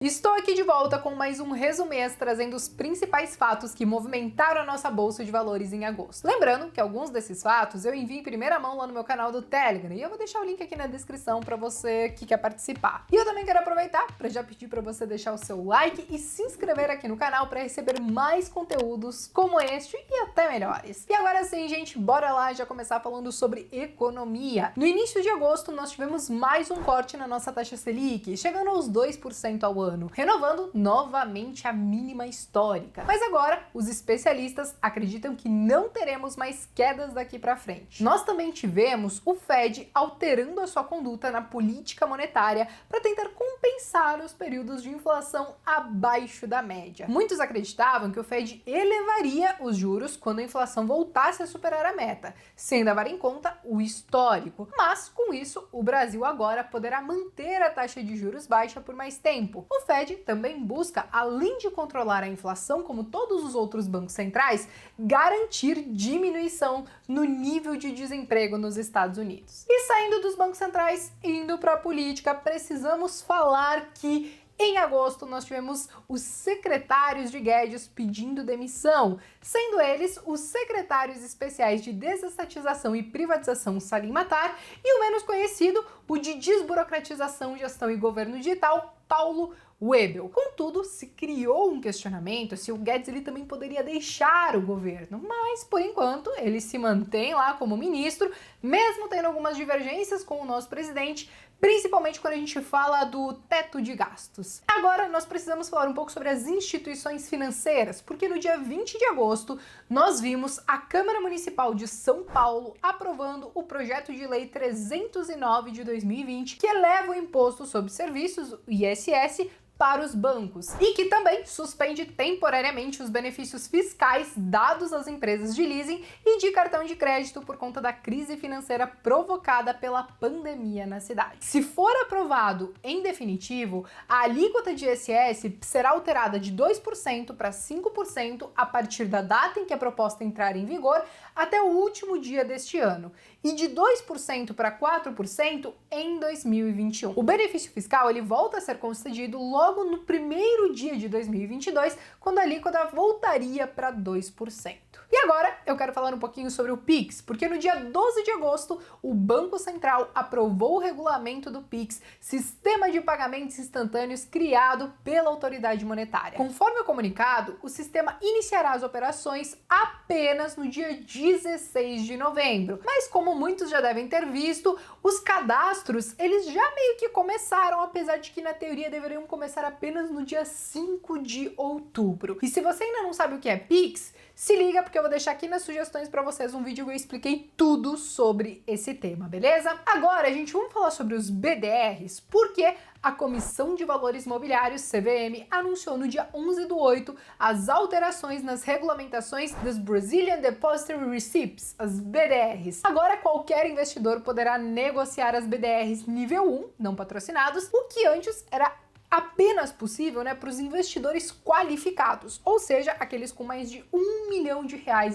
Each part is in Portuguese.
Estou aqui de volta com mais um resumês trazendo os principais fatos que movimentaram a nossa bolsa de valores em agosto. Lembrando que alguns desses fatos eu envio em primeira mão lá no meu canal do Telegram e eu vou deixar o link aqui na descrição para você que quer participar. E eu também quero aproveitar para já pedir para você deixar o seu like e se inscrever aqui no canal para receber mais conteúdos como este e até melhores. E agora sim, gente, bora lá já começar falando sobre economia. No início de agosto nós tivemos mais um corte na nossa taxa Selic, chegando aos 2% ao ano, renovando novamente a mínima histórica. Mas agora, os especialistas acreditam que não teremos mais quedas daqui para frente. Nós também tivemos o Fed alterando a sua conduta na política monetária para tentar compensar os períodos de inflação abaixo da média. Muitos acreditavam que o Fed elevaria os juros quando a inflação voltasse a superar a meta, sem levar em conta o histórico. Mas, com isso, o Brasil agora poderá manter a taxa de juros baixa por mais tempo. O Fed também busca, além de controlar a inflação como todos os outros bancos centrais, garantir diminuição no nível de desemprego nos Estados Unidos. E saindo dos bancos centrais, indo para a política, precisamos falar que em agosto, nós tivemos os secretários de Guedes pedindo demissão, sendo eles os secretários especiais de desestatização e privatização Salim Matar e o menos conhecido, o de desburocratização, gestão e governo digital, Paulo Webel. Contudo, se criou um questionamento se o Guedes ele também poderia deixar o governo, mas por enquanto ele se mantém lá como ministro, mesmo tendo algumas divergências com o nosso presidente, principalmente quando a gente fala do teto de gastos. Agora nós precisamos falar um pouco sobre as instituições financeiras, porque no dia 20 de agosto nós vimos a Câmara Municipal de São Paulo aprovando o projeto de lei 309 de 2020, que eleva o imposto sobre serviços, o ISS, para os bancos e que também suspende temporariamente os benefícios fiscais dados às empresas de leasing e de cartão de crédito por conta da crise financeira provocada pela pandemia na cidade. Se for aprovado em definitivo, a alíquota de ISS será alterada de 2% para 5% a partir da data em que a proposta entrar em vigor até o último dia deste ano e de 2% para 4% em 2021. O benefício fiscal ele volta a ser concedido logo no primeiro dia de 2022, quando a alíquota voltaria para 2%. E agora eu quero falar um pouquinho sobre o Pix, porque no dia 12 de agosto o Banco Central aprovou o regulamento do Pix, sistema de pagamentos instantâneos criado pela autoridade monetária. Conforme o comunicado, o sistema iniciará as operações apenas no dia 16 de novembro. Mas como muitos já devem ter visto, os cadastros eles já meio que começaram, apesar de que na teoria deveriam começar apenas no dia 5 de outubro. E se você ainda não sabe o que é Pix, se liga porque eu vou deixar aqui nas sugestões para vocês um vídeo que eu expliquei tudo sobre esse tema, beleza? Agora, gente, vamos falar sobre os BDRs, porque a Comissão de Valores Mobiliários, CVM, anunciou no dia 11/8 as alterações nas regulamentações das Brazilian Depository Receipts, as BDRs. Agora, qualquer investidor poderá negociar as BDRs nível 1, não patrocinados, o que antes era apenas possível, para os investidores qualificados, ou seja, aqueles com mais de R$ 1 milhão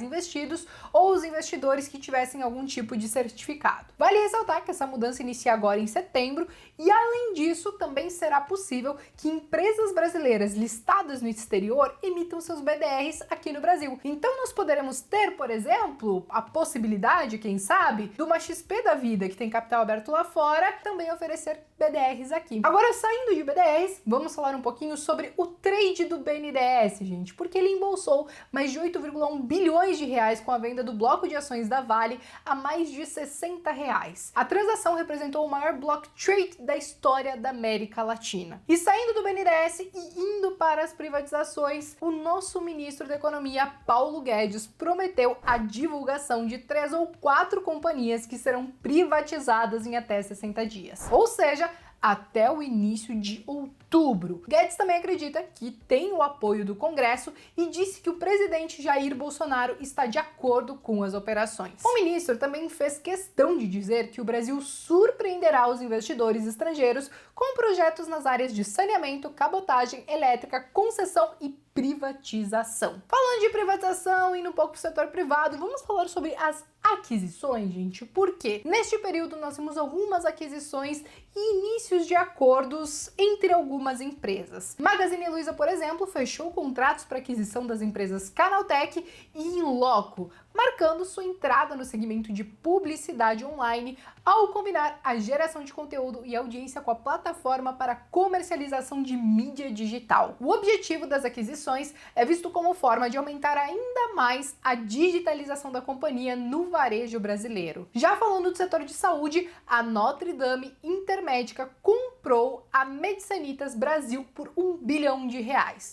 investidos ou os investidores que tivessem algum tipo de certificado. Vale ressaltar que essa mudança inicia agora em setembro e, além disso, também será possível que empresas brasileiras listadas no exterior emitam seus BDRs aqui no Brasil. Então, nós poderemos ter, por exemplo, a possibilidade, quem sabe, de uma XP da vida que tem capital aberto lá fora também oferecer BDRs aqui. Agora, saindo de BDRs, vamos falar um pouquinho sobre o trade do BNDES, gente, porque ele embolsou mais de 8,1 bilhões de reais com a venda do bloco de ações da Vale a mais de R$60. A transação representou o maior block trade da história da América Latina. E saindo do BNDES e indo para as privatizações, o nosso ministro da Economia, Paulo Guedes, prometeu a divulgação de 3 ou 4 companhias que serão privatizadas em até 60 dias. Ou seja, até o início de outubro. Guedes também acredita que tem o apoio do Congresso e disse que o presidente Jair Bolsonaro está de acordo com as operações. O ministro também fez questão de dizer que o Brasil surpreenderá os investidores estrangeiros com projetos nas áreas de saneamento, cabotagem, elétrica, concessão e privatização. Falando de privatização, indo um pouco para o setor privado, vamos falar sobre as aquisições, gente, porque neste período nós temos algumas aquisições e inícios de acordos entre algumas empresas. Magazine Luiza, por exemplo, fechou contratos para aquisição das empresas Canaltech e Inloco, marcando sua entrada no segmento de publicidade online ao combinar a geração de conteúdo e audiência com a plataforma para comercialização de mídia digital. O objetivo das aquisições é visto como forma de aumentar ainda mais a digitalização da companhia no varejo brasileiro. Já falando do setor de saúde, a Notre Dame Intermédica comprou a Medsanitas Brasil por R$1 bilhão.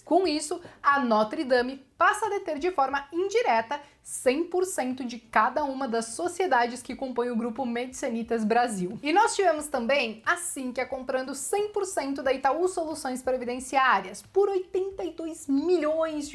Com isso, a Notre Dame passa a deter de forma indireta 100% de cada uma das sociedades que compõem o grupo Medsanitas Brasil. E nós tivemos também a Sinqia comprando 100% da Itaú Soluções Previdenciárias por R$82 milhões.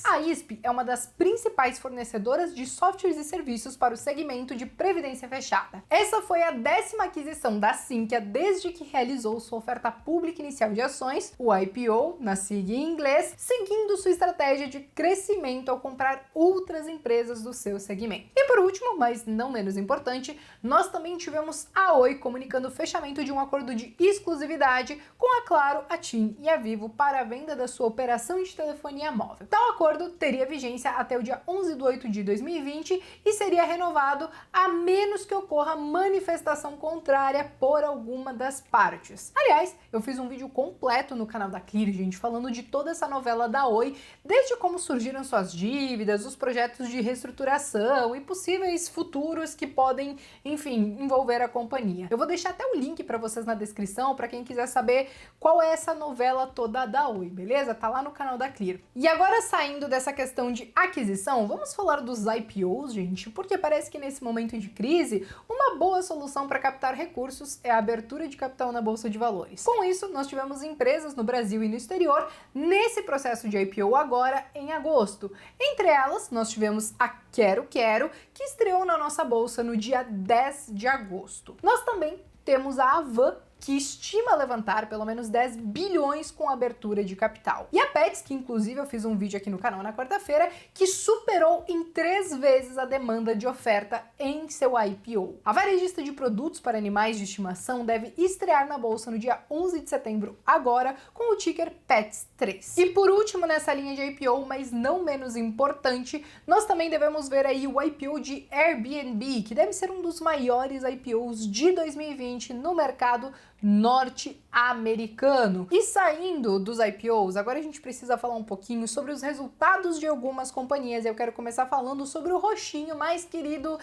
A ISP é uma das principais fornecedoras de softwares e serviços para o segmento de previdência fechada. Essa foi a 10ª aquisição da Sinqia desde que realizou sua oferta pública inicial de ações, o IPO, na sigla em inglês, seguindo sua estratégia de crescimento ao comprar outras empresas do seu segmento. E por último, mas não menos importante, nós também tivemos a Oi comunicando o fechamento de um acordo de exclusividade com a Claro, a TIM e a Vivo para a venda da sua operação de telefonia móvel. Tal acordo teria vigência até o dia 11/8/2020 e seria renovado a menos que ocorra manifestação contrária por alguma das partes. Aliás, eu fiz um vídeo completo no canal da Clear, gente, falando de toda essa novela da Oi, desde como surgiram suas dívidas, os projetos de reestruturação e possíveis futuros que podem, enfim, envolver a companhia. Eu vou deixar até o link para vocês na descrição, para quem quiser saber qual é essa novela toda da Oi, beleza? Tá lá no canal da Clear. E agora, saindo dessa questão de aquisição, vamos falar dos IPOs, gente, porque parece que nesse momento de crise, uma boa solução para captar recursos é a abertura de capital na Bolsa de Valores. Com isso, nós tivemos empresas no Brasil e no exterior nesse processo de IPO agora em agosto. Entre elas, nós tivemos a Quero Quero, que estreou na nossa bolsa no dia 10 de agosto. Nós também temos a Avan, que estima levantar pelo menos 10 bilhões com a abertura de capital. E a Petz, que inclusive eu fiz um vídeo aqui no canal na quarta-feira, que superou em 3 vezes a demanda de oferta em seu IPO. A varejista de produtos para animais de estimação deve estrear na bolsa no dia 11 de setembro, agora, com o ticker PETS3. E por último, nessa linha de IPO, mas não menos importante, nós também devemos ver aí o IPO de Airbnb, que deve ser um dos maiores IPOs de 2020 no mercado norte-americano. E saindo dos IPOs, agora a gente precisa falar um pouquinho sobre os resultados de algumas companhias. Eu quero começar falando sobre o roxinho mais querido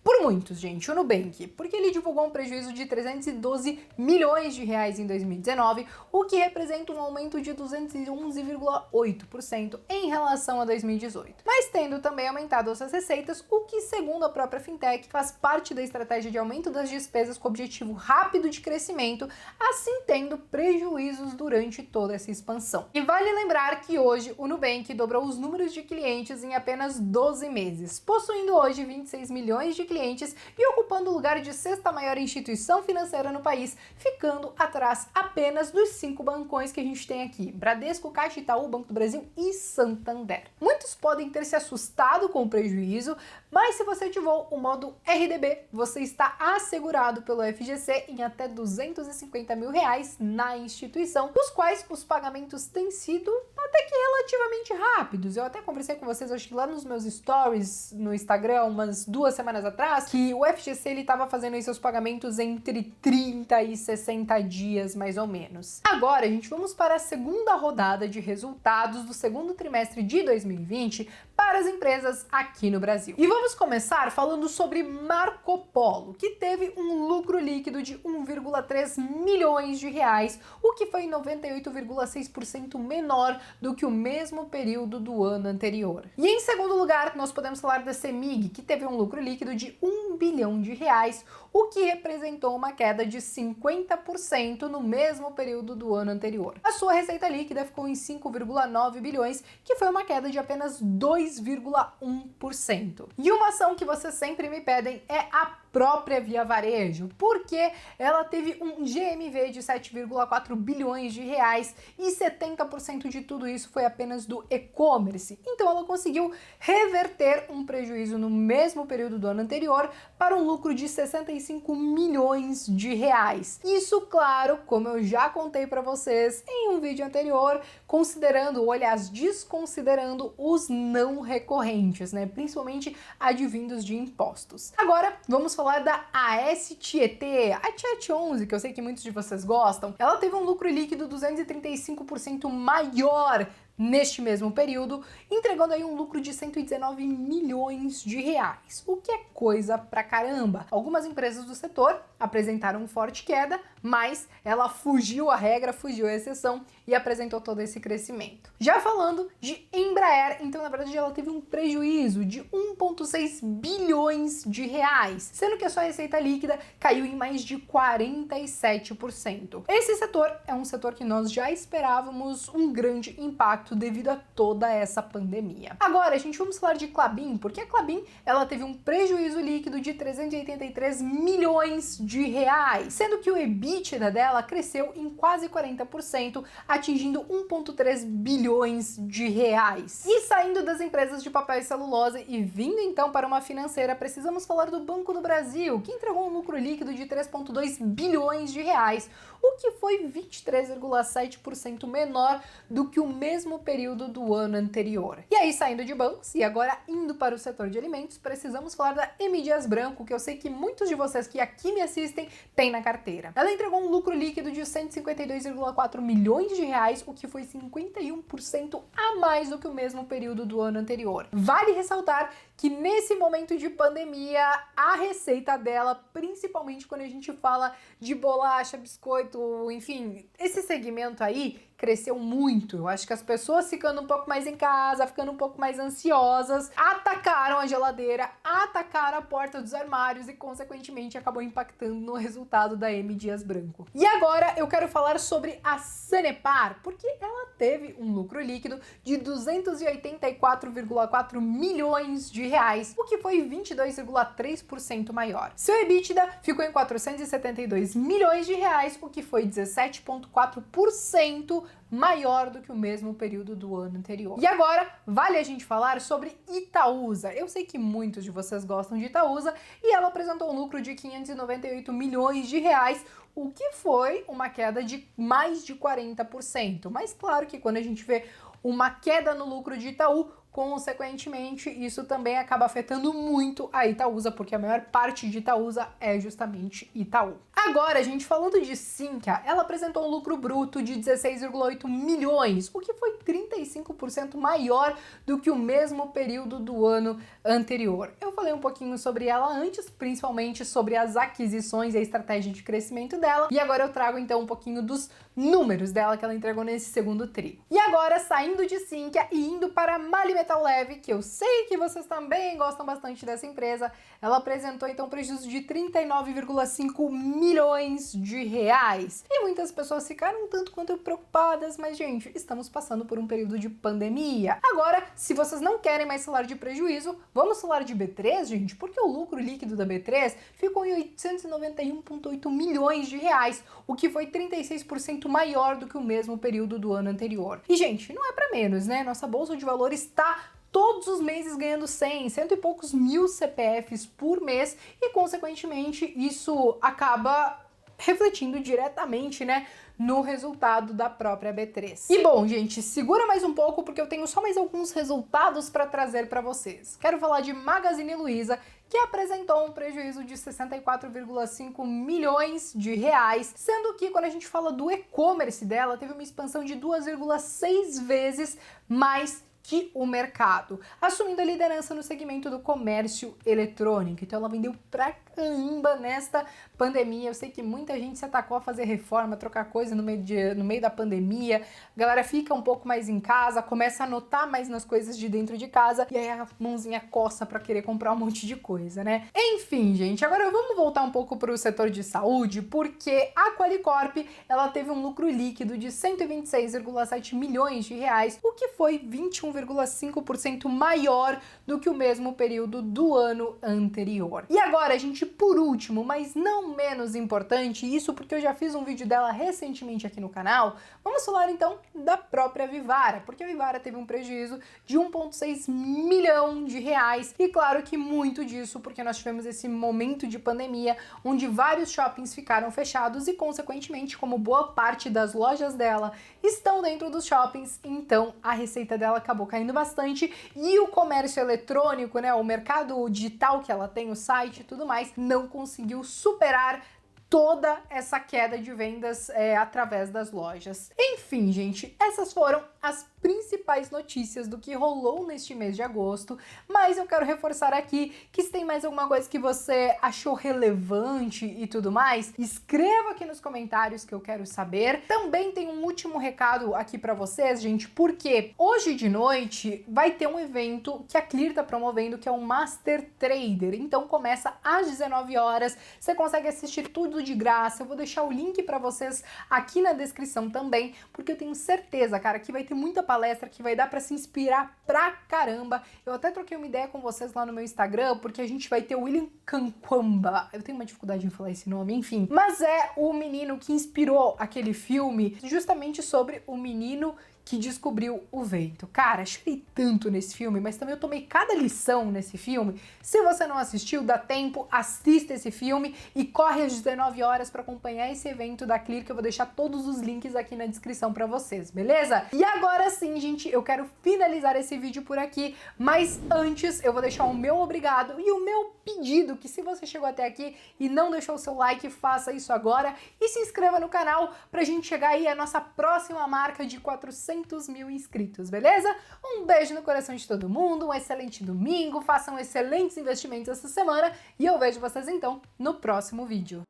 por muitos, gente, o Nubank, porque ele divulgou um prejuízo de 312 milhões de reais em 2019, o que representa um aumento de 211,8% em relação a 2018. Mas tendo também aumentado as suas receitas, o que, segundo a própria fintech, faz parte da estratégia de aumento das despesas com objetivo rápido de crescimento, assim tendo prejuízos durante toda essa expansão. E vale lembrar que hoje o Nubank dobrou os números de clientes em apenas 12 meses, possuindo hoje 26 milhões de clientes e ocupando o lugar de 6ª maior instituição financeira no país, ficando atrás apenas dos 5 bancões que a gente tem aqui: Bradesco, Caixa, Itaú, Banco do Brasil e Santander. Muitos podem ter se assustado com o prejuízo, mas se você ativou o modo RDB, você está assegurado pelo FGC em até 250 mil reais na instituição, dos quais os pagamentos têm sido até que relativamente rápidos. Eu até conversei com vocês, acho que lá nos meus stories no Instagram, umas 2 semanas atrás, que o FGC ele estava fazendo aí seus pagamentos entre 30 e 60 dias, mais ou menos. Agora, gente, vamos para a segunda rodada de resultados do segundo trimestre de 2020 para as empresas aqui no Brasil. E vamos começar falando sobre Marco Polo, que teve um lucro líquido de 1,3 milhões de reais, o que foi 98,6% menor do que o mesmo período do ano anterior. E em segundo lugar, nós podemos falar da CEMIG, que teve um lucro líquido de 1 bilhão de reais, o que representou uma queda de 50% no mesmo período do ano anterior. A sua receita líquida ficou em 5,9 bilhões, que foi uma queda de apenas 2,1%. E uma ação que vocês sempre me pedem é a própria Via Varejo, porque ela teve um GMV de 7,4 bilhões de reais e 70% de tudo isso foi apenas do e-commerce. Então ela conseguiu reverter um prejuízo no mesmo período do ano anterior para um lucro de 65 milhões de reais. Isso, claro, como eu já contei para vocês em um vídeo anterior, considerando, ou aliás, desconsiderando os não recorrentes, né? Principalmente advindos de impostos. Agora, vamos falar da AS Tietê, a Tiet 11, que eu sei que muitos de vocês gostam. Ela teve um lucro líquido 235% maior neste mesmo período, entregando aí um lucro de 119 milhões de reais, o que é coisa pra caramba. Algumas empresas do setor apresentaram forte queda, mas ela fugiu à regra, fugiu à exceção e apresentou todo esse crescimento. Já falando de Embraer, então na verdade ela teve um prejuízo de 1,6 bilhões de reais, sendo que a sua receita líquida caiu em mais de 47%. Esse setor é um setor que nós já esperávamos um grande impacto devido a toda essa pandemia. Agora, gente, vamos falar de Klabin, porque a Klabin, ela teve um prejuízo líquido de 383 milhões de reais, sendo que o EBITDA dela cresceu em quase 40%, atingindo 1,3 bilhões de reais. E saindo das empresas de papel e celulose e vindo então para uma financeira, precisamos falar do Banco do Brasil, que entregou um lucro líquido de 3,2 bilhões de reais, o que foi 23,7% menor do que o mesmo período do ano anterior. E aí, saindo de bancos e agora indo para o setor de alimentos, precisamos falar da M. Dias Branco, que eu sei que muitos de vocês que aqui me assistem têm na carteira. Ela entregou um lucro líquido de 152,4 milhões de reais, o que foi 51% a mais do que o mesmo período do ano anterior. Vale ressaltar que nesse momento de pandemia, a receita dela, principalmente quando a gente fala de bolacha, biscoito, enfim, esse segmento aí cresceu muito. Eu acho que as pessoas ficando um pouco mais em casa, ficando um pouco mais ansiosas, atacaram a geladeira, atacaram a porta dos armários e, consequentemente, acabou impactando no resultado da M. Dias Branco. E agora eu quero falar sobre a Sanepar, porque ela teve um lucro líquido de 284,4 milhões de reais, o que foi 22,3% maior. Seu EBITDA ficou em 472 milhões de reais, o que foi 17,4% maior do que o mesmo período do ano anterior. E agora, vale a gente falar sobre Itaúsa. Eu sei que muitos de vocês gostam de Itaúsa e ela apresentou um lucro de 598 milhões de reais, o que foi uma queda de mais de 40%. Mas claro que quando a gente vê uma queda no lucro de Itaú, consequentemente, isso também acaba afetando muito a Itaúsa, porque a maior parte de Itaúsa é justamente Itaú. Agora, gente, falando de Sinqia, ela apresentou um lucro bruto de 16,8 milhões, o que foi 35% maior do que o mesmo período do ano anterior. Eu falei um pouquinho sobre ela antes, principalmente sobre as aquisições e a estratégia de crescimento dela, e agora eu trago então um pouquinho dos números dela que ela entregou nesse segundo tri. E agora, saindo de Sinqia e indo para Mali Metal Leve, que eu sei que vocês também gostam bastante dessa empresa, ela apresentou então um prejuízo de 39,5 milhões de reais. E muitas pessoas ficaram um tanto quanto preocupadas, mas gente, estamos passando por um período de pandemia. Agora, se vocês não querem mais falar de prejuízo, vamos falar de B3, gente, porque o lucro líquido da B3 ficou em 891,8 milhões de reais, o que foi 36% maior do que o mesmo período do ano anterior. E gente, não é para menos, né? Nossa bolsa de valores está todos os meses ganhando 100 e poucos mil CPFs por mês e, consequentemente, isso acaba refletindo diretamente, né, no resultado da própria B3. E bom, gente, segura mais um pouco porque eu tenho só mais alguns resultados para trazer para vocês. Quero falar de Magazine Luiza, que apresentou um prejuízo de 64,5 milhões de reais, sendo que quando a gente fala do e-commerce dela, teve uma expansão de 2,6 vezes mais que o mercado, assumindo a liderança no segmento do comércio eletrônico. Então ela vendeu pra caramba nesta pandemia. Eu sei que muita gente se atacou a fazer reforma, trocar coisa no meio da pandemia. A galera fica um pouco mais em casa, começa a notar mais nas coisas de dentro de casa e aí a mãozinha coça pra querer comprar um monte de coisa, né? Enfim, gente, agora vamos voltar um pouco pro setor de saúde, porque a Qualicorp, ela teve um lucro líquido de 126,7 milhões de reais, o que foi 21 41,5% maior do que o mesmo período do ano anterior. E agora, gente, por último, mas não menos importante, isso porque eu já fiz um vídeo dela recentemente aqui no canal, vamos falar então da própria Vivara, porque a Vivara teve um prejuízo de 1,6 milhão de reais e claro que muito disso porque nós tivemos esse momento de pandemia onde vários shoppings ficaram fechados e consequentemente, como boa parte das lojas dela estão dentro dos shoppings, então a receita dela acabou caindo bastante e o comércio eletrônico, né, o mercado digital que ela tem, o site e tudo mais, não conseguiu superar toda essa queda de vendas através das lojas. Enfim, gente, essas foram as principais notícias do que rolou neste mês de agosto, mas eu quero reforçar aqui que se tem mais alguma coisa que você achou relevante e tudo mais, escreva aqui nos comentários que eu quero saber. Também tem um último recado aqui pra vocês, gente, porque hoje de noite vai ter um evento que a Clear tá promovendo, que é o Master Trader, então começa às 19 horas, você consegue assistir tudo de graça, eu vou deixar o link pra vocês aqui na descrição também, porque eu tenho certeza, cara, que vai ter muita palestra que vai dar pra se inspirar pra caramba. Eu até troquei uma ideia com vocês lá no meu Instagram, porque a gente vai ter o William Kankwamba. Eu tenho uma dificuldade em falar esse nome, enfim. Mas é o menino que inspirou aquele filme justamente sobre o menino que descobriu o vento. Cara, chorei tanto nesse filme, mas também eu tomei cada lição nesse filme. Se você não assistiu, dá tempo, assista esse filme e corre às 19 horas para acompanhar esse evento da Clear, que eu vou deixar todos os links aqui na descrição para vocês, beleza? E agora sim, gente, eu quero finalizar esse vídeo por aqui, mas antes eu vou deixar o meu obrigado e o meu pedido, que se você chegou até aqui e não deixou o seu like, faça isso agora e se inscreva no canal pra gente chegar aí à nossa próxima marca de 400 mil inscritos, beleza? Um beijo no coração de todo mundo, um excelente domingo, façam excelentes investimentos essa semana e eu vejo vocês então no próximo vídeo.